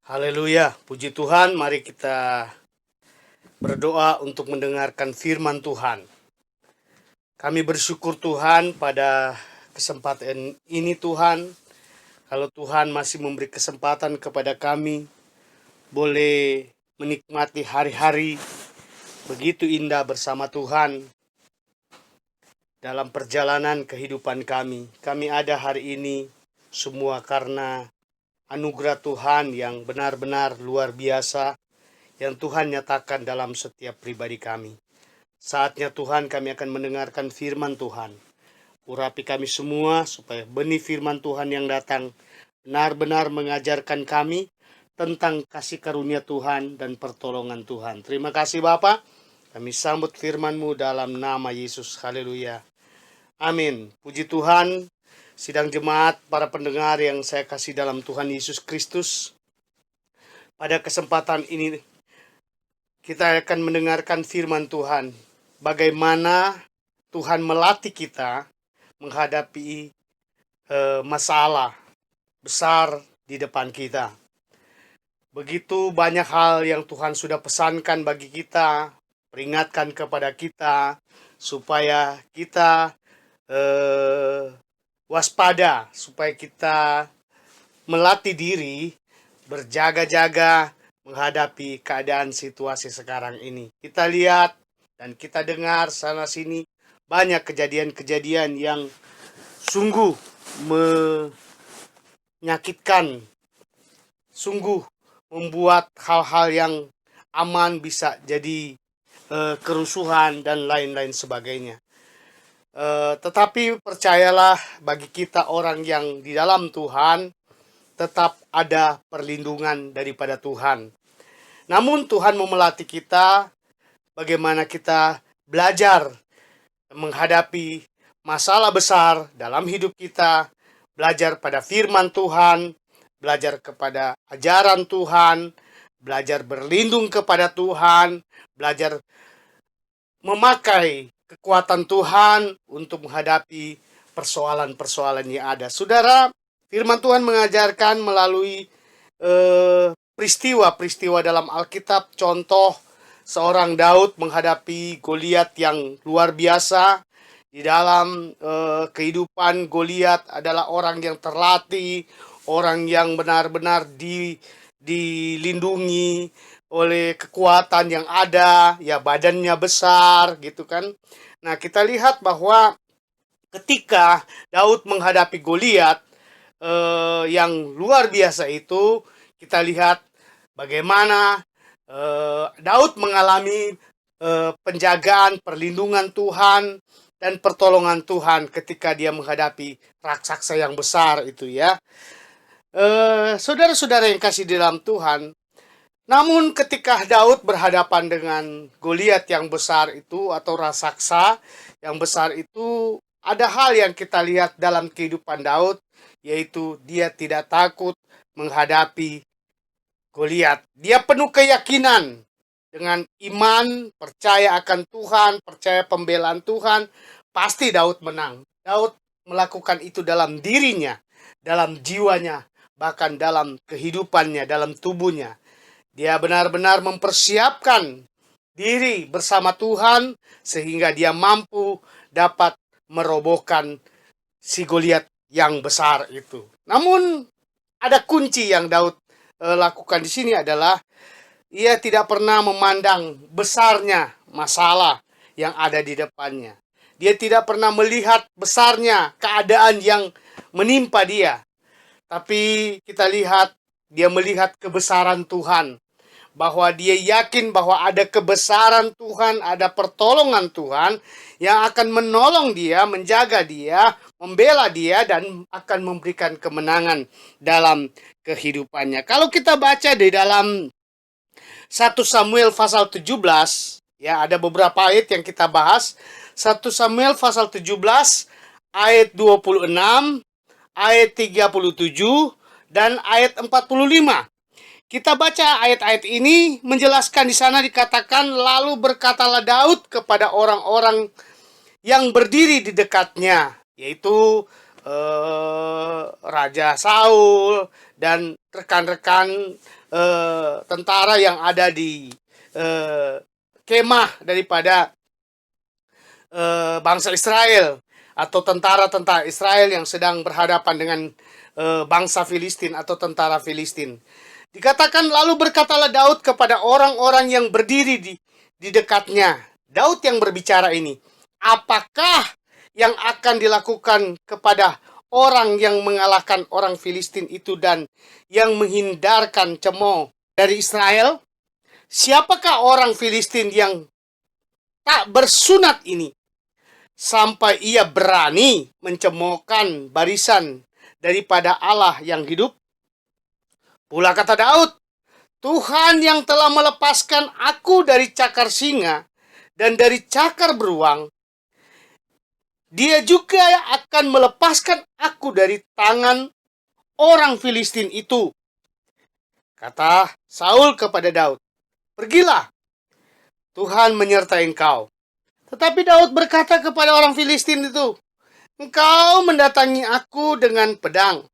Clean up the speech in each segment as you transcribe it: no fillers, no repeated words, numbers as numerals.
Haleluya, puji Tuhan. Mari kita berdoa untuk mendengarkan firman Tuhan. Kami bersyukur Tuhan pada kesempatan ini Tuhan. Kalau Tuhan masih memberi kesempatan kepada kami, boleh menikmati hari-hari begitu indah bersama Tuhan dalam perjalanan kehidupan kami. Kami ada hari ini semua karena anugerah Tuhan yang benar-benar luar biasa yang Tuhan nyatakan dalam setiap pribadi kami. Saatnya Tuhan kami akan mendengarkan firman Tuhan. Urapi kami semua supaya benih firman Tuhan yang datang benar-benar mengajarkan kami tentang kasih karunia Tuhan dan pertolongan Tuhan. Terima kasih Bapa. Kami sambut firman-Mu dalam nama Yesus. Haleluya. Amin. Puji Tuhan. Sidang jemaat, para pendengar yang saya kasih dalam Tuhan Yesus Kristus. Pada kesempatan ini kita akan mendengarkan firman Tuhan. Bagaimana Tuhan melatih kita menghadapi masalah besar di depan kita. Begitu banyak hal yang Tuhan sudah pesankan bagi kita, peringatkan kepada kita, supaya kita waspada, supaya kita melatih diri, berjaga-jaga menghadapi keadaan situasi sekarang ini. Kita lihat dan kita dengar sana-sini banyak kejadian-kejadian yang sungguh menyakitkan, sungguh membuat hal-hal yang aman bisa jadi kerusuhan dan lain-lain sebagainya. Tetapi percayalah, bagi kita orang yang di dalam Tuhan, tetap ada perlindungan daripada Tuhan. Namun Tuhan mau melatih kita bagaimana kita belajar menghadapi masalah besar dalam hidup kita, belajar pada firman Tuhan, belajar kepada ajaran Tuhan, belajar berlindung kepada Tuhan, belajar memakai kekuatan Tuhan untuk menghadapi persoalan-persoalan yang ada. Saudara, firman Tuhan mengajarkan melalui peristiwa-peristiwa dalam Alkitab. Contoh, seorang Daud menghadapi Goliat yang luar biasa. Di dalam kehidupan, Goliat adalah orang yang terlatih, orang yang benar-benar dilindungi oleh kekuatan yang ada, ya badannya besar gitu kan. Nah, kita lihat bahwa ketika Daud menghadapi Goliat yang luar biasa itu, kita lihat bagaimana Daud mengalami penjagaan, perlindungan Tuhan dan pertolongan Tuhan ketika dia menghadapi raksasa yang besar itu ya. Saudara-saudara yang kasih di dalam Tuhan, namun ketika Daud berhadapan dengan Goliat yang besar itu atau raksasa yang besar itu, ada hal yang kita lihat dalam kehidupan Daud, yaitu dia tidak takut menghadapi Goliat. Dia penuh keyakinan dengan iman, percaya akan Tuhan, percaya pembelaan Tuhan, pasti Daud menang. Daud melakukan itu dalam dirinya, dalam jiwanya, bahkan dalam kehidupannya, dalam tubuhnya. Dia benar-benar mempersiapkan diri bersama Tuhan sehingga dia mampu dapat merobohkan si Goliat yang besar itu. Namun ada kunci yang Daud lakukan di sini adalah ia tidak pernah memandang besarnya masalah yang ada di depannya. Dia tidak pernah melihat besarnya keadaan yang menimpa dia. Tapi kita lihat dia melihat kebesaran Tuhan, bahwa dia yakin bahwa ada kebesaran Tuhan, ada pertolongan Tuhan yang akan menolong dia, menjaga dia, membela dia, dan akan memberikan kemenangan dalam kehidupannya. Kalau kita baca di dalam 1 Samuel pasal 17, ya ada beberapa ayat yang kita bahas. 1 Samuel pasal 17 ayat 26, ayat 37, dan ayat 45. Kita baca ayat-ayat ini menjelaskan di sana dikatakan, lalu berkatalah Daud kepada orang-orang yang berdiri di dekatnya, yaitu Raja Saul dan rekan-rekan tentara yang ada di kemah daripada bangsa Israel atau tentara-tentara Israel yang sedang berhadapan dengan bangsa Filistin atau tentara Filistin. Dikatakan lalu berkatalah Daud kepada orang-orang yang berdiri di dekatnya. Daud yang berbicara ini. Apakah yang akan dilakukan kepada orang yang mengalahkan orang Filistin itu dan yang menghindarkan cemooh dari Israel? Siapakah orang Filistin yang tak bersunat ini sampai ia berani mencemoohkan barisan daripada Allah yang hidup? Pula kata Daud, Tuhan yang telah melepaskan aku dari cakar singa dan dari cakar beruang, Dia juga akan melepaskan aku dari tangan orang Filistin itu. Kata Saul kepada Daud, pergilah, Tuhan menyertai engkau. Tetapi Daud berkata kepada orang Filistin itu, engkau mendatangi aku dengan pedang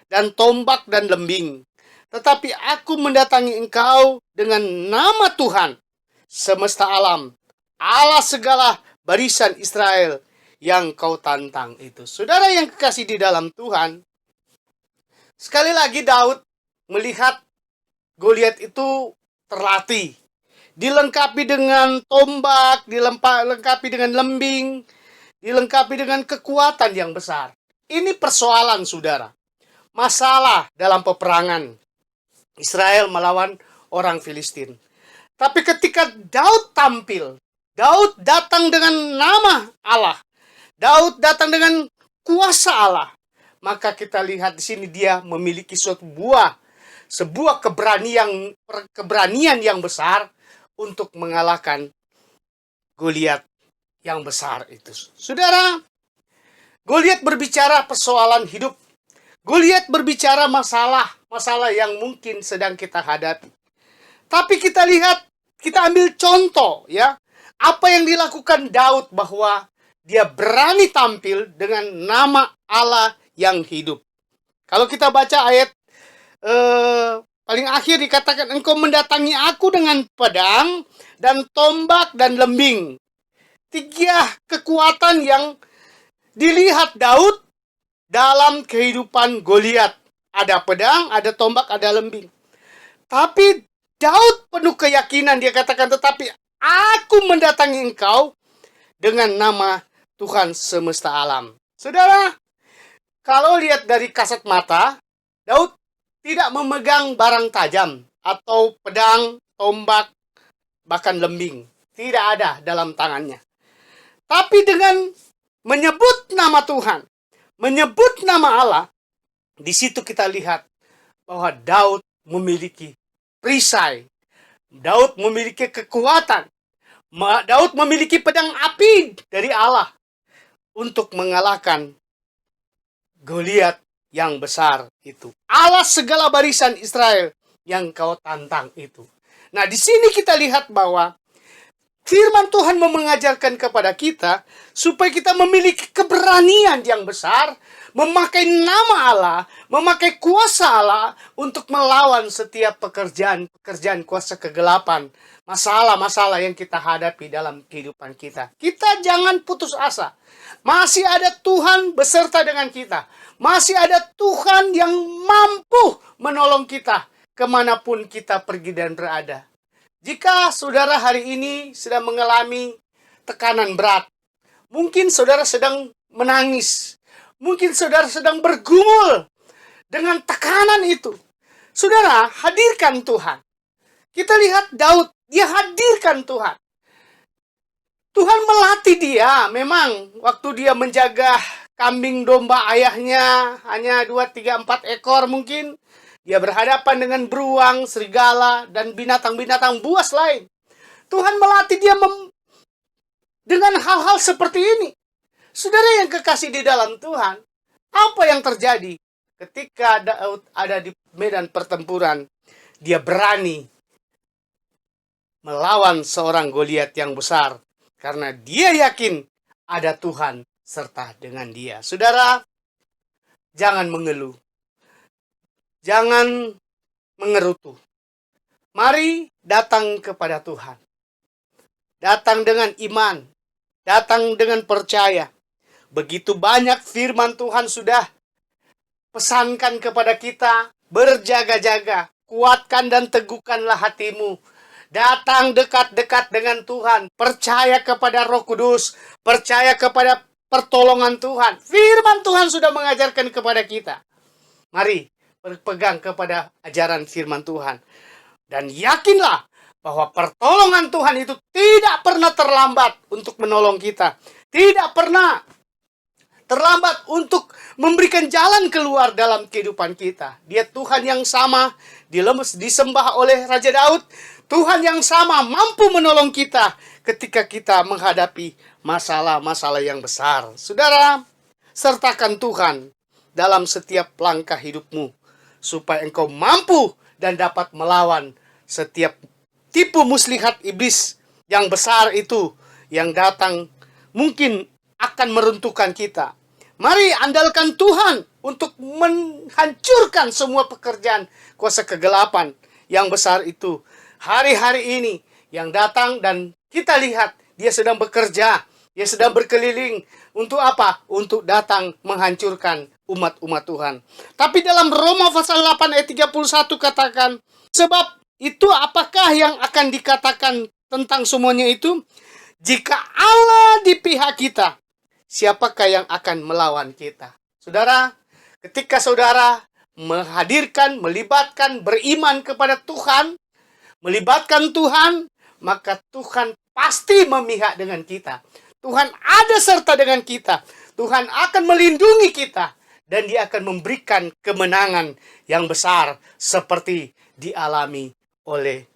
dan tombak dan lembing. Tetapi aku mendatangi engkau dengan nama Tuhan, semesta alam, Allah segala barisan Israel yang kau tantang itu. Saudara yang kekasih di dalam Tuhan, sekali lagi Daud melihat Goliat itu terlatih. Dilengkapi dengan tombak, dilengkapi dengan lembing, dilengkapi dengan kekuatan yang besar. Ini persoalan, saudara. Masalah dalam peperangan Israel melawan orang Filistin. Tapi ketika Daud tampil, Daud datang dengan nama Allah, Daud datang dengan kuasa Allah, maka kita lihat di sini dia memiliki sebuah keberanian yang besar untuk mengalahkan Goliat yang besar itu. Saudara, Goliat berbicara persoalan hidup. Goliat berbicara masalah yang mungkin sedang kita hadapi. Tapi kita lihat, kita ambil contoh ya, apa yang dilakukan Daud bahwa dia berani tampil dengan nama Allah yang hidup. Kalau kita baca ayat paling akhir dikatakan, engkau mendatangi aku dengan pedang dan tombak dan lembing. 3 kekuatan yang dilihat Daud dalam kehidupan Goliat. Ada pedang, ada tombak, ada lembing. Tapi Daud penuh keyakinan, dia katakan, tetapi aku mendatangi engkau dengan nama Tuhan semesta alam. Saudara, kalau lihat dari kasat mata, Daud tidak memegang barang tajam atau pedang, tombak, bahkan lembing. Tidak ada dalam tangannya. Tapi dengan menyebut nama Tuhan, menyebut nama Allah, di situ kita lihat bahwa Daud memiliki perisai. Daud memiliki kekuatan. Daud memiliki pedang api dari Allah untuk mengalahkan Goliat yang besar itu. Allah segala barisan Israel yang kau tantang itu. Nah, di sini kita lihat bahwa firman Tuhan mengajarkan kepada kita supaya kita memiliki keberanian yang besar, memakai nama Allah, memakai kuasa Allah untuk melawan setiap pekerjaan kuasa kegelapan, masalah-masalah yang kita hadapi dalam kehidupan kita. Kita jangan putus asa. Masih ada Tuhan beserta dengan kita. Masih ada Tuhan yang mampu menolong kita kemanapun kita pergi dan berada. Jika saudara hari ini sedang mengalami tekanan berat, mungkin saudara sedang menangis, mungkin saudara sedang bergumul dengan tekanan itu. Saudara, hadirkan Tuhan. Kita lihat Daud, dia hadirkan Tuhan. Tuhan melatih dia, memang waktu dia menjaga kambing domba ayahnya, hanya 2, 3, 4 ekor mungkin. Dia berhadapan dengan beruang, serigala, dan binatang-binatang buas lain. Tuhan melatih dia dengan hal-hal seperti ini. Saudara yang kekasih di dalam Tuhan, apa yang terjadi ketika Daud ada di medan pertempuran? Dia berani melawan seorang Goliat yang besar, karena dia yakin ada Tuhan serta dengan dia. Saudara, jangan mengeluh, jangan mengerutu. Mari datang kepada Tuhan. Datang dengan iman, datang dengan percaya. Begitu banyak firman Tuhan sudah pesankan kepada kita, berjaga-jaga, kuatkan dan teguhkanlah hatimu. Datang dekat-dekat dengan Tuhan, percaya kepada Roh Kudus, percaya kepada pertolongan Tuhan. Firman Tuhan sudah mengajarkan kepada kita. Mari berpegang kepada ajaran firman Tuhan. Dan yakinlah bahwa pertolongan Tuhan itu tidak pernah terlambat untuk menolong kita. Tidak pernah terlambat untuk memberikan jalan keluar dalam kehidupan kita. Dia Tuhan yang sama, disembah oleh Raja Daud. Tuhan yang sama mampu menolong kita ketika kita menghadapi masalah-masalah yang besar. Saudara, sertakan Tuhan dalam setiap langkah hidupmu, supaya engkau mampu dan dapat melawan setiap tipu muslihat iblis yang besar itu, yang datang mungkin akan meruntuhkan kita. Mari andalkan Tuhan untuk menghancurkan semua pekerjaan kuasa kegelapan yang besar itu. Hari-hari ini yang datang dan kita lihat dia sedang bekerja, dia sedang berkeliling. Untuk apa? Untuk datang menghancurkan umat-umat Tuhan. Tapi dalam Roma pasal 8 ayat 31 katakan, sebab itu apakah yang akan dikatakan tentang semuanya itu? Jika Allah di pihak kita, siapakah yang akan melawan kita? Saudara, ketika saudara melibatkan, beriman kepada Tuhan, melibatkan Tuhan, maka Tuhan pasti memihak dengan kita. Tuhan ada serta dengan kita. Tuhan akan melindungi kita. Dan dia akan memberikan kemenangan yang besar seperti dialami oleh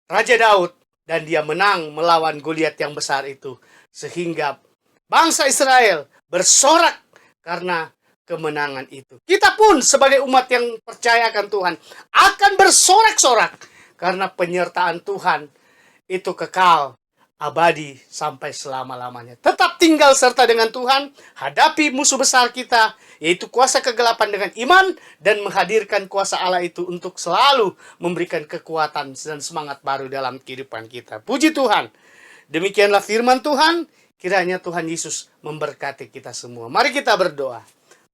Raja Daud. Dan dia menang melawan Goliat yang besar itu. Sehingga bangsa Israel bersorak karena kemenangan itu. Kita pun sebagai umat yang percaya akan Tuhan akan bersorak-sorak karena penyertaan Tuhan itu kekal, abadi sampai selama-lamanya. Tetap tinggal serta dengan Tuhan, hadapi musuh besar kita, yaitu kuasa kegelapan dengan iman, dan menghadirkan kuasa Allah itu untuk selalu memberikan kekuatan dan semangat baru dalam kehidupan kita. Puji Tuhan. Demikianlah firman Tuhan, kiranya Tuhan Yesus memberkati kita semua. Mari kita berdoa.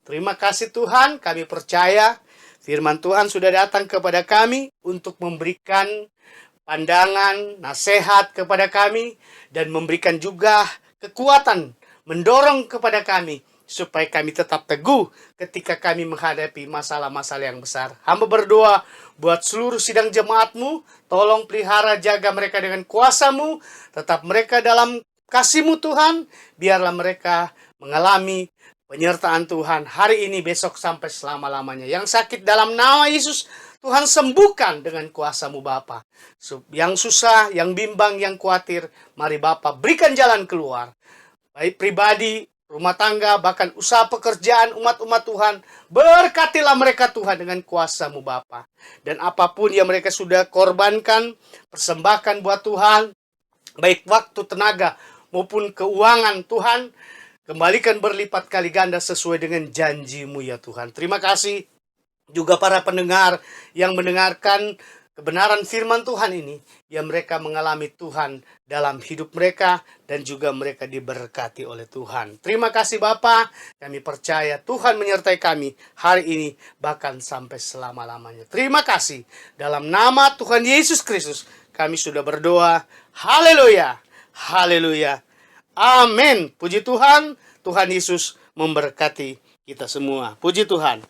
Terima kasih Tuhan, kami percaya firman Tuhan sudah datang kepada kami untuk memberikan pandangan, nasihat kepada kami, dan memberikan juga kekuatan, mendorong kepada kami, supaya kami tetap teguh ketika kami menghadapi masalah-masalah yang besar. Hamba berdoa buat seluruh sidang jemaat-Mu, tolong pelihara jaga mereka dengan kuasa-Mu, tetap mereka dalam kasih-Mu Tuhan, biarlah mereka mengalami penyertaan Tuhan hari ini, besok, sampai selama-lamanya. Yang sakit dalam nama Yesus, Tuhan sembuhkan dengan kuasa-Mu Bapa. Yang susah, yang bimbang, yang khawatir, mari Bapa berikan jalan keluar. Baik pribadi, rumah tangga, bahkan usaha pekerjaan umat-umat Tuhan, berkatilah mereka Tuhan dengan kuasa-Mu Bapa. Dan apapun yang mereka sudah korbankan, persembahkan buat Tuhan, baik waktu, tenaga, maupun keuangan Tuhan, kembalikan berlipat kali ganda sesuai dengan janji-Mu ya Tuhan. Terima kasih juga para pendengar yang mendengarkan kebenaran firman Tuhan ini, yang mereka mengalami Tuhan dalam hidup mereka, dan juga mereka diberkati oleh Tuhan. Terima kasih Bapa, kami percaya Tuhan menyertai kami hari ini, bahkan sampai selama-lamanya. Terima kasih, dalam nama Tuhan Yesus Kristus kami sudah berdoa. Haleluya, haleluya, amin. Puji Tuhan, Tuhan Yesus memberkati kita semua. Puji Tuhan.